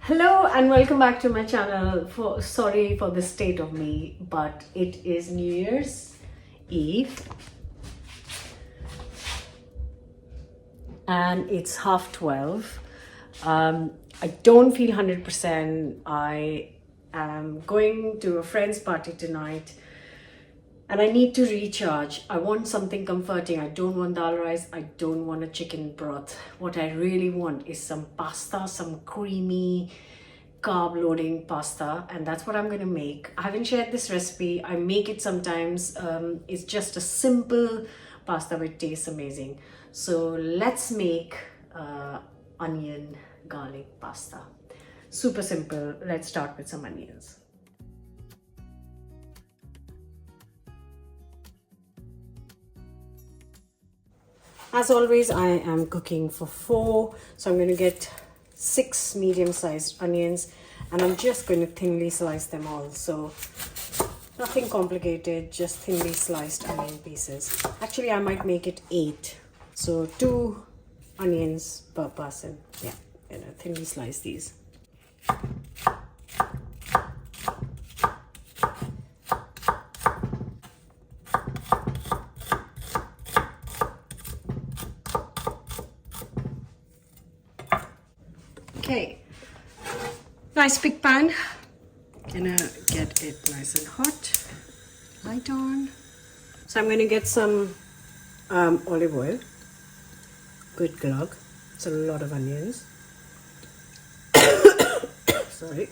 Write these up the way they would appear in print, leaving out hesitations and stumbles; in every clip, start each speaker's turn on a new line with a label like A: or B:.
A: Hello and welcome back to my channel. Sorry for the state of me, but it is New Year's Eve and it's 12:30. I don't feel 100%. I am going to a friend's party tonight and I need to recharge. I want something comforting. I don't want dal rice. I don't want a chicken broth. What I really want is some pasta, some creamy, carb loading pasta, and that's what I'm going to make. I haven't shared this recipe. I make it sometimes. It's just a simple pasta which tastes amazing. So let's make onion garlic pasta. Super simple. Let's start with some onions. As always, I am cooking for 4, so I'm going to get 6 medium-sized onions and I'm just going to thinly slice them all. So nothing complicated, just thinly sliced onion pieces. Actually, I might make it 8, so 2 onions per person. Yeah, thinly slice these. Okay, nice big pan. Gonna get it nice and hot. Light on. So I'm gonna get some olive oil. Good glug. It's a lot of onions. Sorry.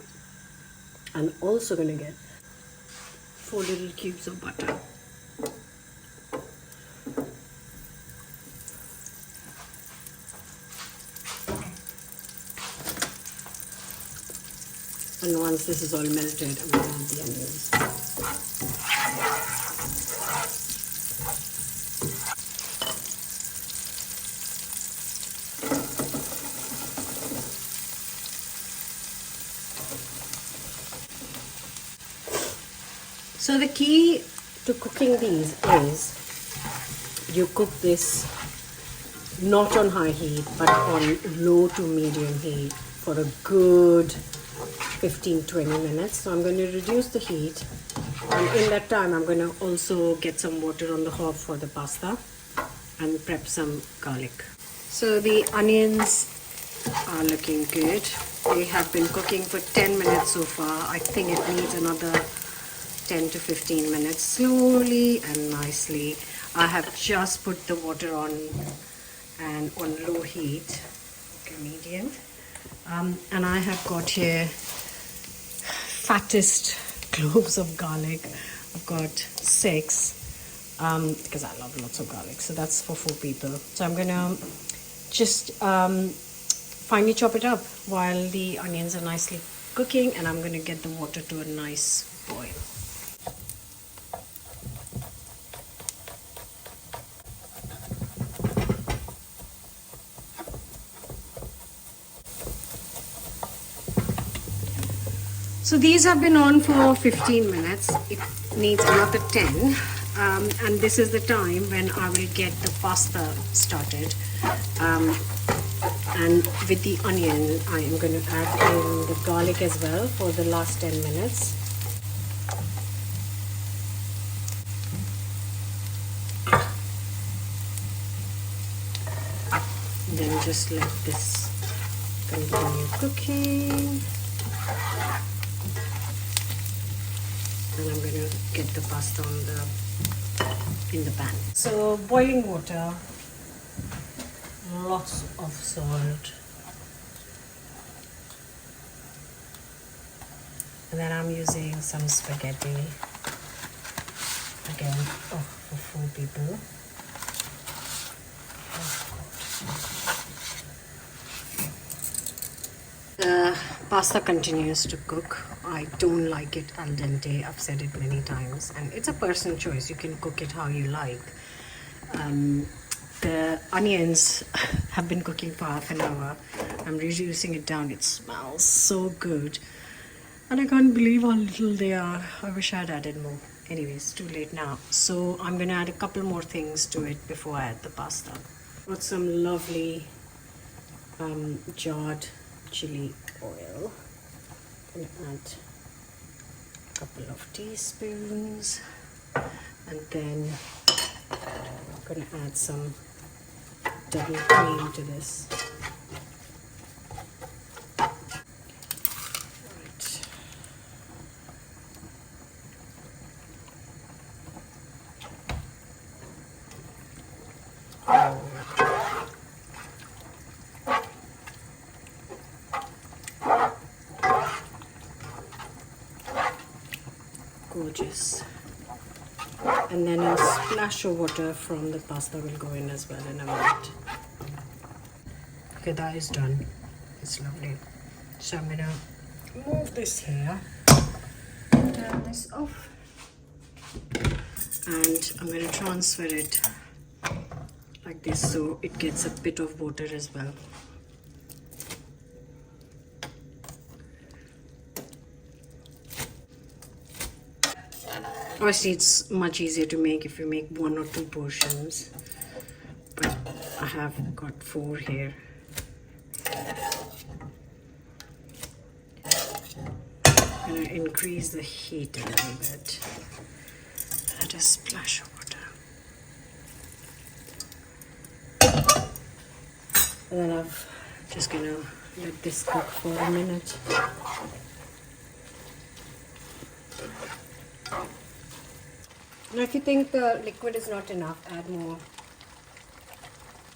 A: I'm also gonna get 4 little cubes of butter. And once this is all melted, I'm going to add the onions. So the key to cooking these is you cook this not on high heat but on low to medium heat for a good 15-20 minutes. So I'm going to reduce the heat, and in that time I'm going to also get some water on the hob for the pasta and prep some garlic. So the onions are looking good. They have been cooking for 10 minutes so far. I think it needs another 10 to 15 minutes, slowly and nicely. I have just put the water on and on low heat, okay, medium. And I have got here fattest cloves of garlic. I've got 6 because I love lots of garlic, so that's for 4 people. So I'm gonna just finely chop it up while the onions are nicely cooking, and I'm gonna get the water to a nice boil. So these have been on for 15 minutes. It needs another 10. And this is the time when I will get the pasta started. And with the onion, I am going to add in the garlic as well for the last 10 minutes. Then just let this continue cooking. And I'm going to get the pasta in the pan. So boiling water, lots of salt, and then I'm using some spaghetti again, for 4 people. The pasta continues to cook. I don't like it al dente. I've said it many times, and it's a personal choice. You can cook it how you like. The onions have been cooking for half an hour. I'm reducing it down. It smells so good, and I can't believe how little they are. I wish I had added more. Anyways, too late now. So I'm gonna add a couple more things to it before I add the pasta. Got some lovely jarred chili oil. I'm gonna add a couple of teaspoons, and then I'm gonna add some double cream to this. Gorgeous. And then a splash of water from the pasta will go in as well in a minute. Okay, that is done. It's lovely. So I'm gonna move this here, turn this off, and I'm gonna transfer it like this so it gets a bit of water as well. Obviously it's much easier to make if you make 1 or 2 portions, but I have got 4 here. I'm going to increase the heat a little bit. Add a splash of water. And then I'm just going to let this cook for a minute. Now if you think the liquid is not enough, add more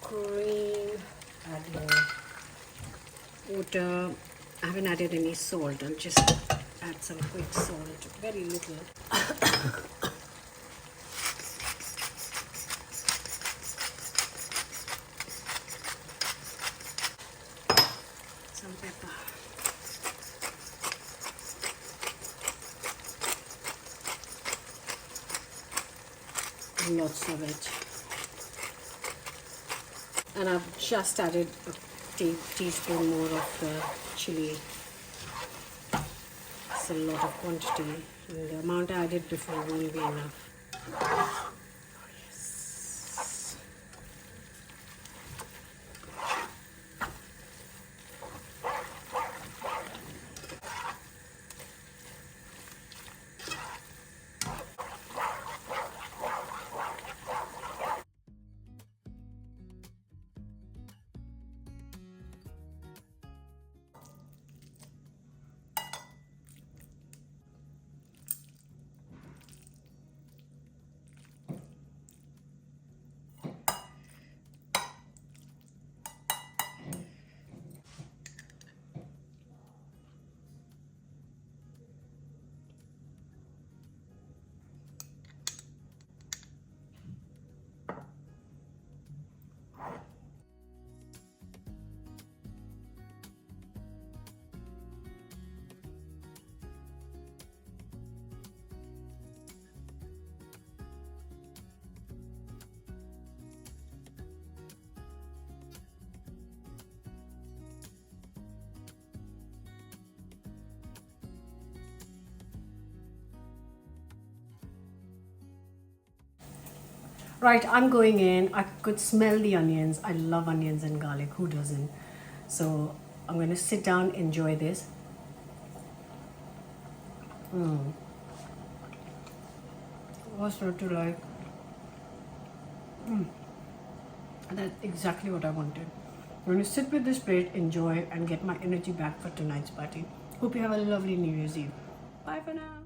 A: cream, add more water. I haven't added any salt, I'll just add some quick salt, very little. Some pepper. Lots of it, and I've just added a teaspoon more of the chili. It's a lot of quantity, and the amount I added before won't be enough. Oh, yes. Right, I'm going in. I could smell the onions. I love onions and garlic. Who doesn't? So I'm going to sit down, enjoy this. What's not to like? That's exactly what I wanted. I'm going to sit with this plate, enjoy, and get my energy back for tonight's party. Hope you have a lovely New Year's Eve. Bye for now.